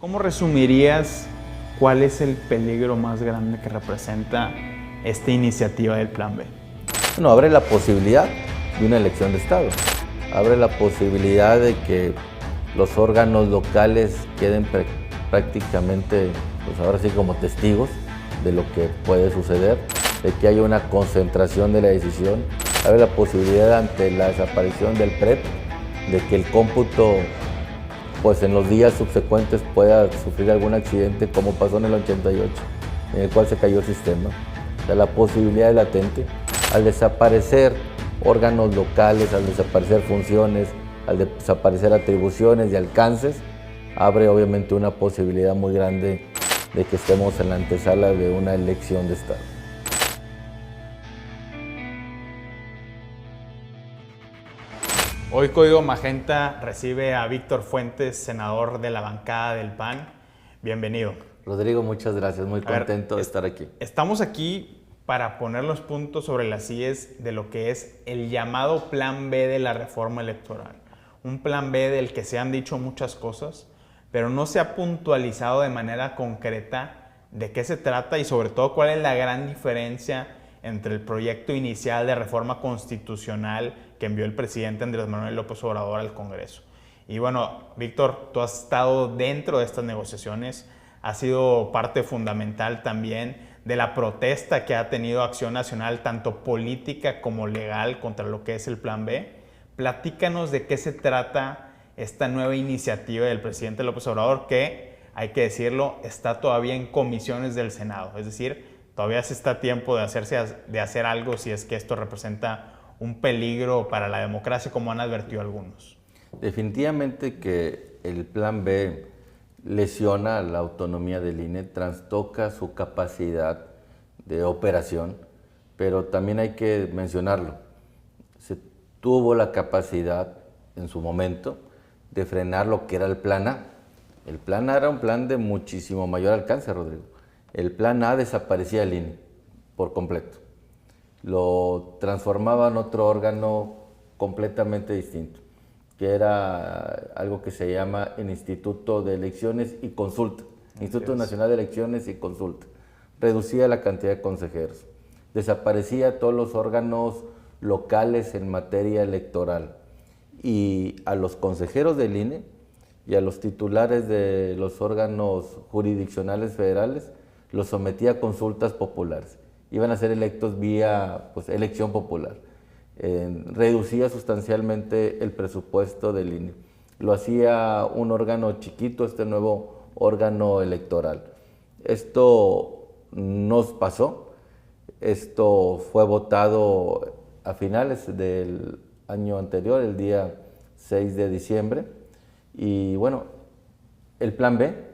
¿Cómo resumirías cuál es el peligro más grande que representa esta iniciativa del Plan B? Bueno, abre la posibilidad de una elección de Estado, abre la posibilidad de que los órganos locales queden prácticamente, pues ahora sí como testigos de lo que puede suceder, de que haya una concentración de la decisión, abre la posibilidad ante la desaparición del PREP, de que el cómputo pues en los días subsecuentes pueda sufrir algún accidente como pasó en el 88, en el cual se cayó el sistema. O sea, la posibilidad es latente. Al desaparecer órganos locales, al desaparecer funciones, al desaparecer atribuciones y alcances, abre obviamente una posibilidad muy grande de que estemos en la antesala de una elección de Estado. Hoy Código Magenta recibe a Víctor Fuentes, senador de la bancada del PAN. Bienvenido. Rodrigo, muchas gracias, muy contento de estar aquí. Estamos aquí para poner los puntos sobre las IES de lo que es el llamado Plan B de la reforma electoral. Un Plan B del que se han dicho muchas cosas, pero no se ha puntualizado de manera concreta de qué se trata y sobre todo cuál es la gran diferencia entre el proyecto inicial de reforma constitucional que envió el presidente Andrés Manuel López Obrador al Congreso. Y bueno, Víctor, tú has estado dentro de estas negociaciones, has sido parte fundamental también de la protesta que ha tenido Acción Nacional, tanto política como legal, contra lo que es el Plan B. Platícanos de qué se trata esta nueva iniciativa del presidente López Obrador que, hay que decirlo, está todavía en comisiones del Senado. Es decir, todavía se está a tiempo de hacer algo si es que esto representa un peligro para la democracia, como han advertido algunos. Definitivamente que el Plan B lesiona la autonomía del INE, trastoca su capacidad de operación, pero también hay que mencionarlo. Se tuvo la capacidad en su momento de frenar lo que era el Plan A. El Plan A era un plan de muchísimo mayor alcance, Rodrigo. El Plan A desaparecía el INE por completo. Lo transformaba en otro órgano completamente distinto, que era algo que se llama el Instituto de Elecciones y Consulta, Instituto Nacional de Elecciones y Consulta. Reducía la cantidad de consejeros, desaparecía todos los órganos locales en materia electoral y a los consejeros del INE y a los titulares de los órganos jurisdiccionales federales los sometía a consultas populares. Iban a ser electos vía elección popular. Reducía sustancialmente el presupuesto del INE. Lo hacía un órgano chiquito, este nuevo órgano electoral. Esto nos pasó, esto fue votado a finales del año anterior, el día 6 de diciembre, y bueno, el Plan B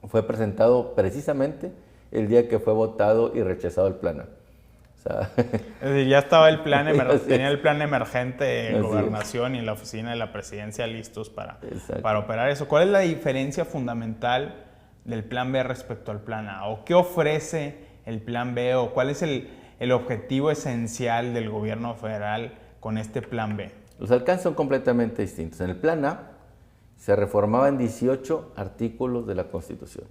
fue presentado precisamente el día que fue votado y rechazado el Plan A. O sea, es decir, ya estaba el plan, tenía el plan emergente en gobernación y en la oficina de la presidencia listos para operar eso. ¿Cuál es la diferencia fundamental del Plan B respecto al Plan A? ¿O qué ofrece el Plan B? ¿O cuál es el objetivo esencial del gobierno federal con este Plan B? Los alcances son completamente distintos. En el Plan A se reformaban 18 artículos de la Constitución.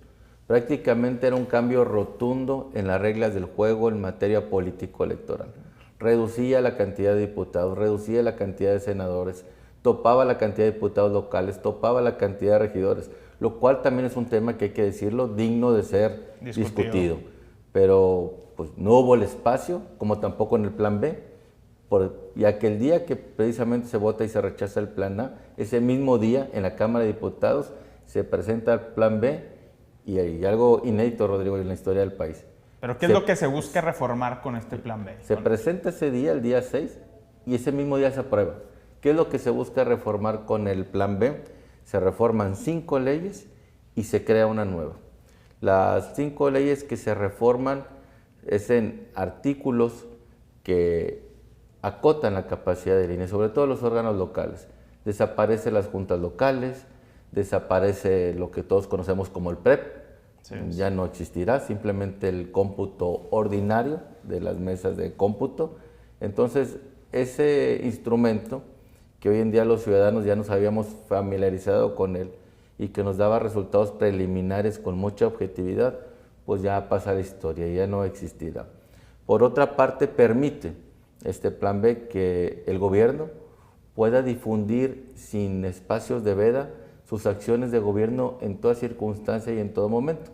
Prácticamente era un cambio rotundo en las reglas del juego en materia político-electoral. Reducía la cantidad de diputados, reducía la cantidad de senadores, topaba la cantidad de diputados locales, topaba la cantidad de regidores, lo cual también es un tema que hay que decirlo, digno de ser discutido. Pero pues no hubo el espacio, como tampoco en el Plan B, ya que el día que precisamente se vota y se rechaza el Plan A, ese mismo día en la Cámara de Diputados se presenta el Plan B y hay algo inédito, Rodrigo, en la historia del país. ¿Pero qué es lo que se busca reformar con este Plan B? Se presenta ese día, el día 6, y ese mismo día se aprueba. ¿Qué es lo que se busca reformar con el Plan B? Se reforman 5 leyes y se crea una nueva. Las 5 leyes que se reforman es en artículos que acotan la capacidad del INE, sobre todo los órganos locales. Desaparecen las juntas locales, desaparece lo que todos conocemos como el PREP, ya no existirá, simplemente el cómputo ordinario de las mesas de cómputo. Entonces, ese instrumento que hoy en día los ciudadanos ya nos habíamos familiarizado con él y que nos daba resultados preliminares con mucha objetividad, pues ya pasa la historia, ya no existirá. Por otra parte, permite este plan B que el gobierno pueda difundir sin espacios de veda sus acciones de gobierno en toda circunstancia y en todo momento.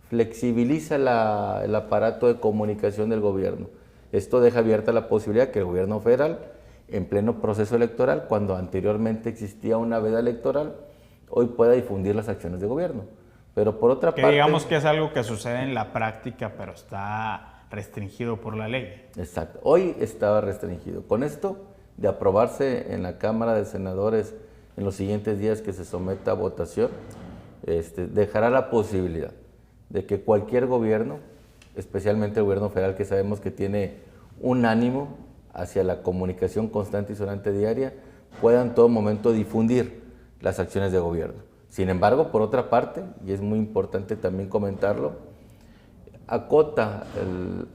Flexibiliza el aparato de comunicación del gobierno. Esto deja abierta la posibilidad que el gobierno federal, en pleno proceso electoral, cuando anteriormente existía una veda electoral, hoy pueda difundir las acciones de gobierno. Pero por otra parte... digamos que es algo que sucede en la práctica, pero está restringido por la ley. Exacto. Hoy estaba restringido. Con esto, de aprobarse en la Cámara de Senadores en los siguientes días que se someta a votación, dejará la posibilidad de que cualquier gobierno, especialmente el gobierno federal, que sabemos que tiene un ánimo hacia la comunicación constante y sonante diaria, pueda en todo momento difundir las acciones de gobierno. Sin embargo, por otra parte, y es muy importante también comentarlo, acota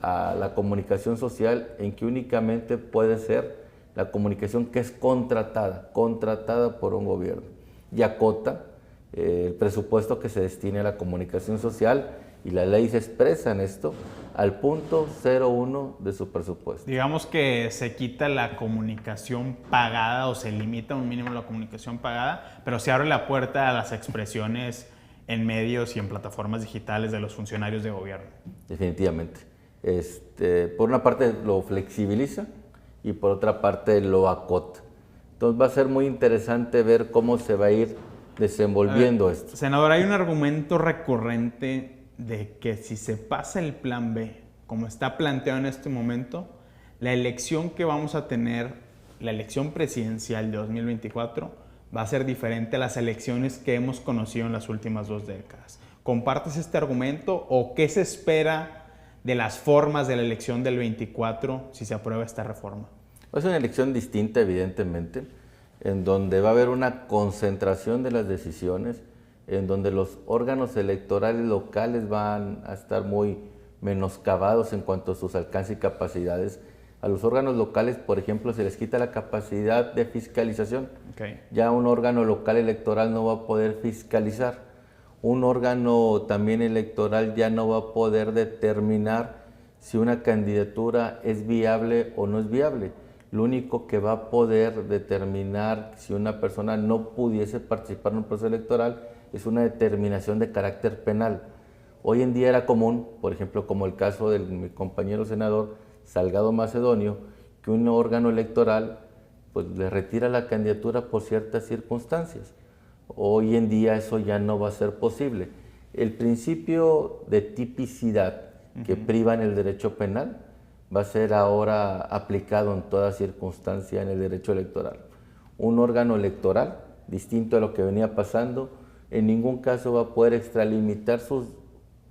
a la comunicación social en que únicamente puede ser la comunicación que es contratada por un gobierno, y acota el presupuesto que se destine a la comunicación social, y la ley se expresa en esto al punto 01 de su presupuesto. Digamos que se quita la comunicación pagada o se limita un mínimo la comunicación pagada, pero se abre la puerta a las expresiones en medios y en plataformas digitales de los funcionarios de gobierno. Definitivamente. Por una parte lo flexibiliza y por otra parte lo acota. Entonces va a ser muy interesante ver cómo se va a ir desenvolviendo esto. Senador, hay un argumento recurrente de que si se pasa el plan B, como está planteado en este momento, la elección que vamos a tener, la elección presidencial de 2024, va a ser diferente a las elecciones que hemos conocido en las últimas 2 décadas. ¿Compartes este argumento o qué se espera de las formas de la elección del 24 si se aprueba esta reforma? Es una elección distinta, evidentemente, en donde va a haber una concentración de las decisiones, en donde los órganos electorales locales van a estar muy menoscabados en cuanto a sus alcances y capacidades. A los órganos locales, por ejemplo, se les quita la capacidad de fiscalización. Ya un órgano local electoral no va a poder fiscalizar. Un órgano también electoral ya no va a poder determinar si una candidatura es viable o no es viable. Lo único que va a poder determinar si una persona no pudiese participar en un proceso electoral es una determinación de carácter penal. Hoy en día era común, por ejemplo, como el caso de mi compañero senador Salgado Macedonio, que un órgano electoral pues, le retira la candidatura por ciertas circunstancias. Hoy en día eso ya no va a ser posible. El principio de tipicidad que priva en el derecho penal va a ser ahora aplicado en toda circunstancia en el derecho electoral. Un órgano electoral, distinto a lo que venía pasando, en ningún caso va a poder extralimitar sus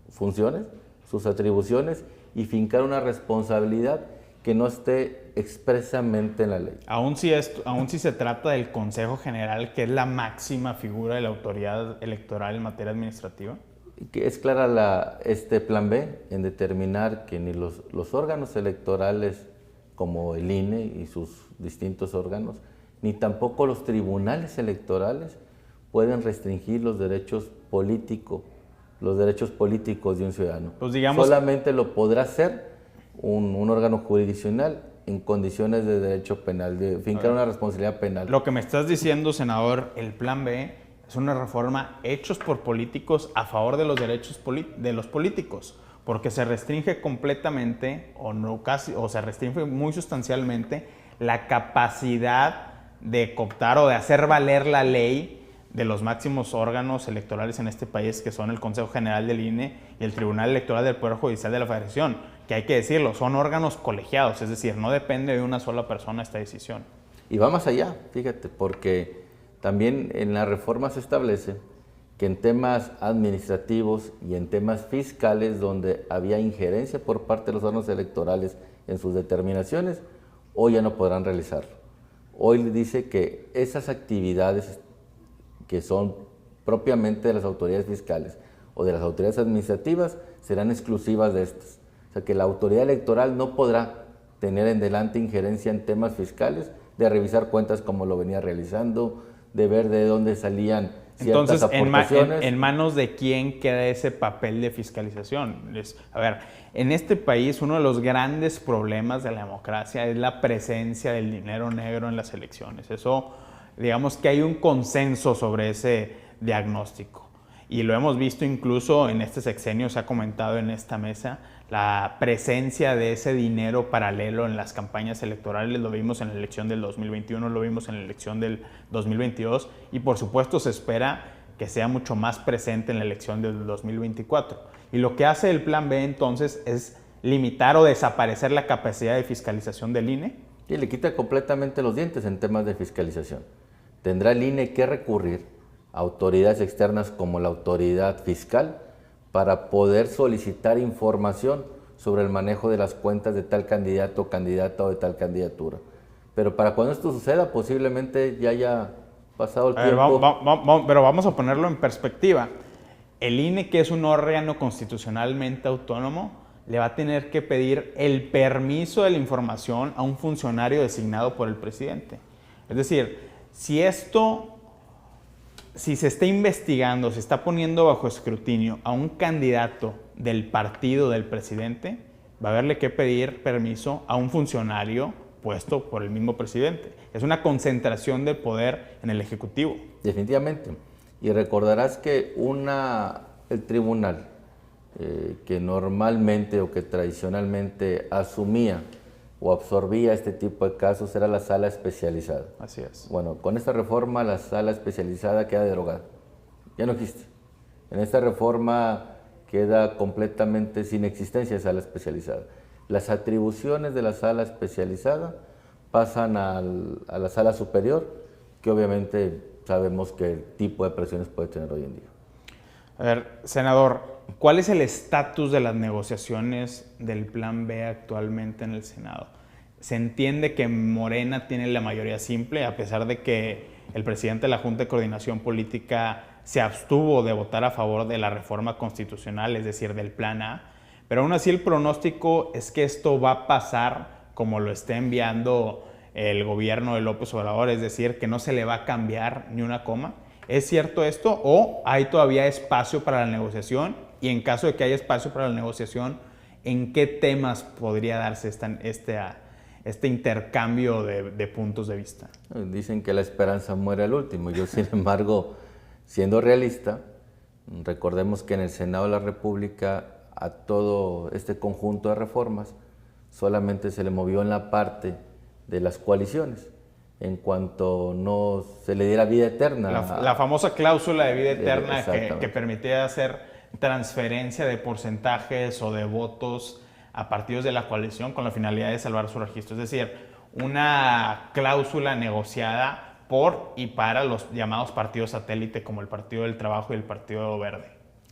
funciones, sus atribuciones y fincar una responsabilidad que no esté expresamente en la ley. Aún si se trata del Consejo General, que es la máxima figura de la autoridad electoral en materia administrativa. Que es clara este plan B en determinar que ni los órganos electorales como el INE y sus distintos órganos, ni tampoco los tribunales electorales pueden restringir los derechos políticos de un ciudadano. Pues digamos, solamente lo podrá hacer un órgano jurisdiccional en condiciones de derecho penal, de fincar una responsabilidad penal. Lo que me estás diciendo, senador, el plan B es una reforma hechos por políticos a favor de los derechos de los políticos, porque se restringe completamente o se restringe muy sustancialmente la capacidad de cooptar o de hacer valer la ley de los máximos órganos electorales en este país, que son el Consejo General del INE y el Tribunal Electoral del Poder Judicial de la Federación, que hay que decirlo, son órganos colegiados, es decir, no depende de una sola persona esta decisión. Y va más allá, fíjate, porque también en la reforma se establece que en temas administrativos y en temas fiscales donde había injerencia por parte de los órganos electorales en sus determinaciones, hoy ya no podrán realizarlo. Hoy dice que esas actividades que son propiamente de las autoridades fiscales o de las autoridades administrativas serán exclusivas de estas. O sea que la autoridad electoral no podrá tener en delante injerencia en temas fiscales, de revisar cuentas como lo venía realizando, de ver de dónde salían ciertas Entonces, aportaciones. ¿en manos de quién queda ese papel de fiscalización? A ver, en este país uno de los grandes problemas de la democracia es la presencia del dinero negro en las elecciones. Eso, digamos que hay un consenso sobre ese diagnóstico. Y lo hemos visto incluso en este sexenio, se ha comentado en esta mesa, la presencia de ese dinero paralelo en las campañas electorales. Lo vimos en la elección del 2021, lo vimos en la elección del 2022 y por supuesto se espera que sea mucho más presente en la elección del 2024. Y lo que hace el Plan B entonces es limitar o desaparecer la capacidad de fiscalización del INE. Y le quita completamente los dientes en temas de fiscalización. Tendrá el INE que recurrir a autoridades externas como la autoridad fiscal para poder solicitar información sobre el manejo de las cuentas de tal candidato o candidata o de tal candidatura. Pero para cuando esto suceda, posiblemente ya haya pasado el tiempo. Pero vamos a ponerlo en perspectiva. El INE, que es un órgano constitucionalmente autónomo, le va a tener que pedir el permiso de la información a un funcionario designado por el presidente. Es decir, si se está investigando, se está poniendo bajo escrutinio a un candidato del partido del presidente, va a haberle que pedir permiso a un funcionario puesto por el mismo presidente. Es una concentración de poder en el Ejecutivo. Definitivamente. Y recordarás que el tribunal que normalmente o que tradicionalmente asumía o absorbía este tipo de casos era la sala especializada. Así es. Bueno, con esta reforma la sala especializada queda derogada, ya no existe. En esta reforma queda completamente sin existencia de sala especializada. Las atribuciones de la sala especializada pasan a la sala superior, que obviamente sabemos qué tipo de presiones puede tener hoy en día. A ver, senador, ¿cuál es el estatus de las negociaciones del Plan B actualmente en el Senado? Se entiende que Morena tiene la mayoría simple, a pesar de que el presidente de la Junta de Coordinación Política se abstuvo de votar a favor de la reforma constitucional, es decir, del Plan A, pero aún así el pronóstico es que esto va a pasar como lo está enviando el gobierno de López Obrador, es decir, que no se le va a cambiar ni una coma. ¿Es cierto esto o hay todavía espacio para la negociación? Y en caso de que haya espacio para la negociación, ¿en qué temas podría darse este intercambio de puntos de vista? Dicen que la esperanza muere al último. Yo, sin embargo, siendo realista, recordemos que en el Senado de la República a todo este conjunto de reformas solamente se le movió en la parte de las coaliciones, en cuanto no se le diera vida eterna. La famosa cláusula de vida eterna que permitía hacer transferencia de porcentajes o de votos a partidos de la coalición con la finalidad de salvar su registro. Es decir, una cláusula negociada por y para los llamados partidos satélite como el Partido del Trabajo y el Partido Verde.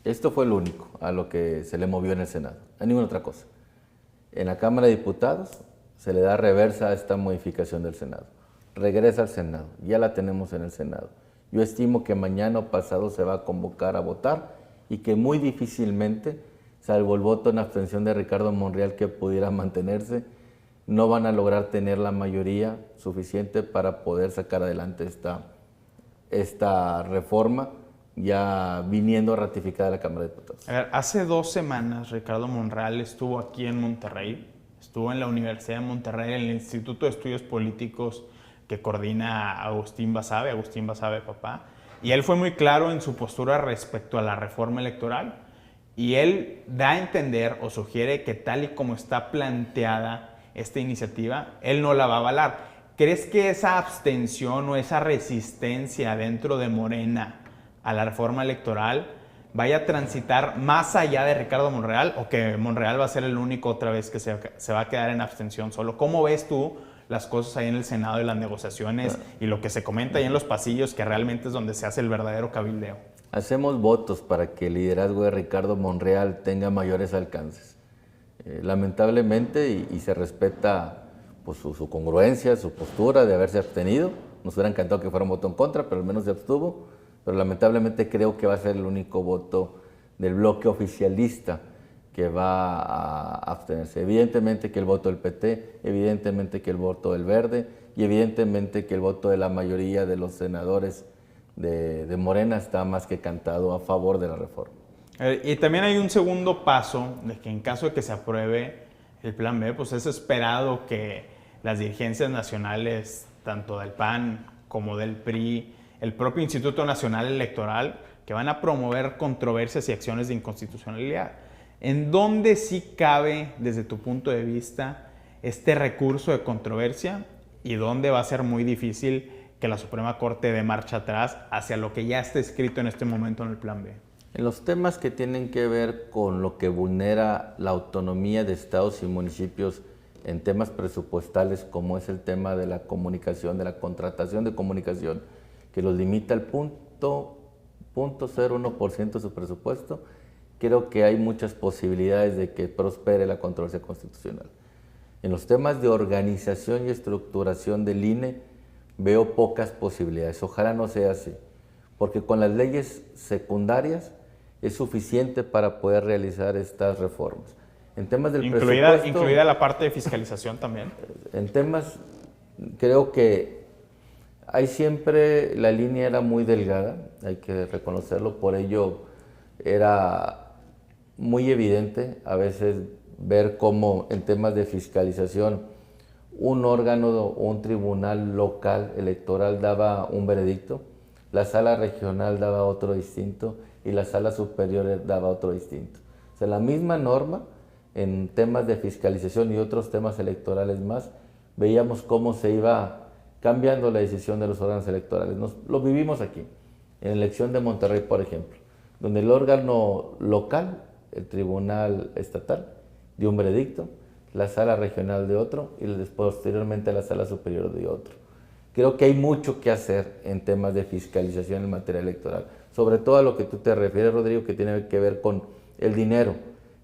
Esto fue lo único a lo que se le movió en el Senado, a ninguna otra cosa. En la Cámara de Diputados se le da reversa a esta modificación del Senado. Regresa al Senado, ya la tenemos en el Senado. Yo estimo que mañana o pasado se va a convocar a votar y que muy difícilmente, salvo el voto en abstención de Ricardo Monreal que pudiera mantenerse, no van a lograr tener la mayoría suficiente para poder sacar adelante esta reforma ya viniendo ratificada de la Cámara de Diputados. A ver, hace 2 semanas Ricardo Monreal estuvo aquí en Monterrey, estuvo en la Universidad de Monterrey, en el Instituto de Estudios Políticos que coordina Agustín Basabe papá, y él fue muy claro en su postura respecto a la reforma electoral, y él da a entender o sugiere que tal y como está planteada esta iniciativa, él no la va a avalar. ¿Crees que esa abstención o esa resistencia dentro de Morena a la reforma electoral vaya a transitar más allá de Ricardo Monreal o que Monreal va a ser el único otra vez que se va a quedar en abstención solo? ¿Cómo ves tú las cosas ahí en el Senado y las negociaciones y lo que se comenta ahí en los pasillos, que realmente es donde se hace el verdadero cabildeo? Hacemos votos para que el liderazgo de Ricardo Monreal tenga mayores alcances. Lamentablemente, y se respeta pues, su congruencia, su postura de haberse abstenido. Nos hubiera encantado que fuera un voto en contra, pero al menos se abstuvo. Pero lamentablemente creo que va a ser el único voto del bloque oficialista que va a abstenerse. Evidentemente que el voto del PT, evidentemente que el voto del Verde y evidentemente que el voto de la mayoría de los senadores de Morena está más que cantado a favor de la reforma. Y también hay un segundo paso de que en caso de que se apruebe el plan B, pues es esperado que las dirigencias nacionales, tanto del PAN como del PRI, el propio Instituto Nacional Electoral, que van a promover controversias y acciones de inconstitucionalidad. ¿En dónde sí cabe, desde tu punto de vista, este recurso de controversia y dónde va a ser muy difícil que la Suprema Corte dé marcha atrás hacia lo que ya está escrito en este momento en el plan B? En los temas que tienen que ver con lo que vulnera la autonomía de estados y municipios en temas presupuestales, como es el tema de la comunicación, de la contratación de comunicación, que los limita al 0.01% de su presupuesto, creo que hay muchas posibilidades de que prospere la controversia constitucional. En los temas de organización y estructuración del INE, veo pocas posibilidades. Ojalá no sea así, porque con las leyes secundarias es suficiente para poder realizar estas reformas. En temas del presupuesto, incluida la parte de fiscalización también. En temas, creo que hay siempre, la línea era muy delgada, hay que reconocerlo, por ello era muy evidente a veces ver cómo en temas de fiscalización un órgano o un tribunal local electoral daba un veredicto, la sala regional daba otro distinto y la sala superior daba otro distinto. O sea, la misma norma en temas de fiscalización y otros temas electorales más, veíamos cómo se iba cambiando la decisión de los órganos electorales. Lo vivimos aquí, en la elección de Monterrey, por ejemplo, donde el órgano local, el tribunal estatal, dio un veredicto, la sala regional de otro y posteriormente la sala superior de otro. Creo que hay mucho que hacer en temas de fiscalización en materia electoral, sobre todo a lo que tú te refieres, Rodrigo, que tiene que ver con el dinero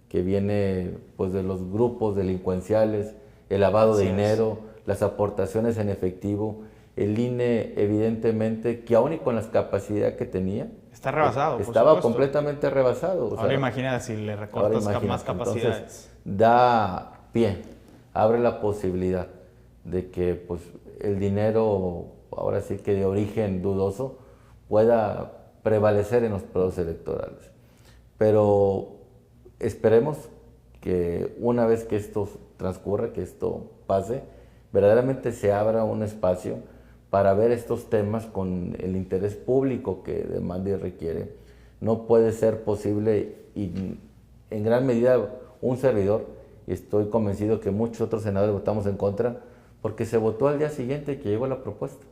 que viene pues, de los grupos delincuenciales, el lavado de dinero, las aportaciones en efectivo. El INE, evidentemente, que aún y con las capacidades que tenía, está rebasado. Estaba completamente rebasado. Ahora imagina si le recortas más capacidades. Entonces, da pie, abre la posibilidad de que pues, el dinero, ahora sí que de origen dudoso, pueda prevalecer en los procesos electorales. Pero esperemos que una vez que esto transcurra, que esto pase, verdaderamente se abra un espacio para ver estos temas con el interés público que demanda y requiere. No puede ser posible, y en gran medida un servidor, y estoy convencido que muchos otros senadores votamos en contra, porque se votó al día siguiente que llegó la propuesta.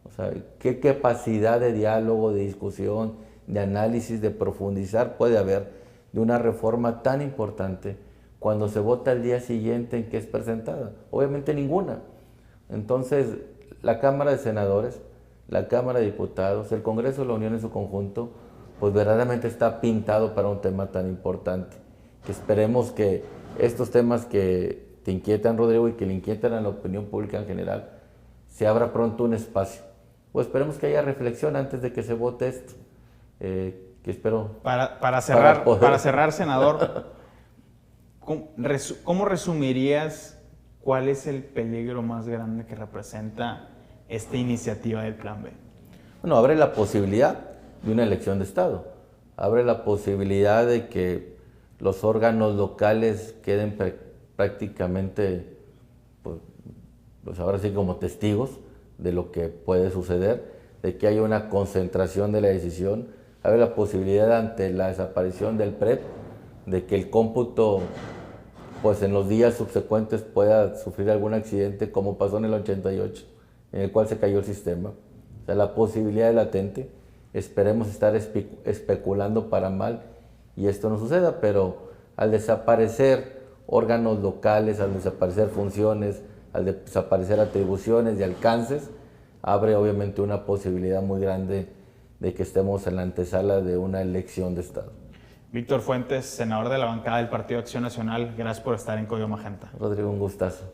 O sea, ¿qué capacidad de diálogo, de discusión, de análisis, de profundizar puede haber de una reforma tan importante cuando se vota el día siguiente en que es presentada? Obviamente ninguna. Entonces, la Cámara de Senadores, la Cámara de Diputados, el Congreso de la Unión en su conjunto, pues verdaderamente está pintado para un tema tan importante. Que esperemos que estos temas que te inquietan, Rodrigo, y que le inquietan a la opinión pública en general, se abra pronto un espacio. O esperemos que haya reflexión antes de que se vote esto. Que espero... Para cerrar, senador, ¿cómo resumirías cuál es el peligro más grande que representa esta iniciativa del Plan B? Bueno, abre la posibilidad de una elección de Estado. Abre la posibilidad de que los órganos locales queden prácticamente, pues ahora sí como testigos de lo que puede suceder, de que haya una concentración de la decisión. Abre la posibilidad ante la desaparición del PREP, de que el cómputo pues en los días subsecuentes pueda sufrir algún accidente como pasó en el 88, en el cual se cayó el sistema. O sea, la posibilidad es latente. Esperemos estar especulando para mal y esto no suceda, pero al desaparecer órganos locales, al desaparecer funciones, al desaparecer atribuciones y alcances, abre obviamente una posibilidad muy grande de que estemos en la antesala de una elección de Estado. Víctor Fuentes, senador de la bancada del Partido Acción Nacional, gracias por estar en Código Magenta. Rodrigo, un gustazo.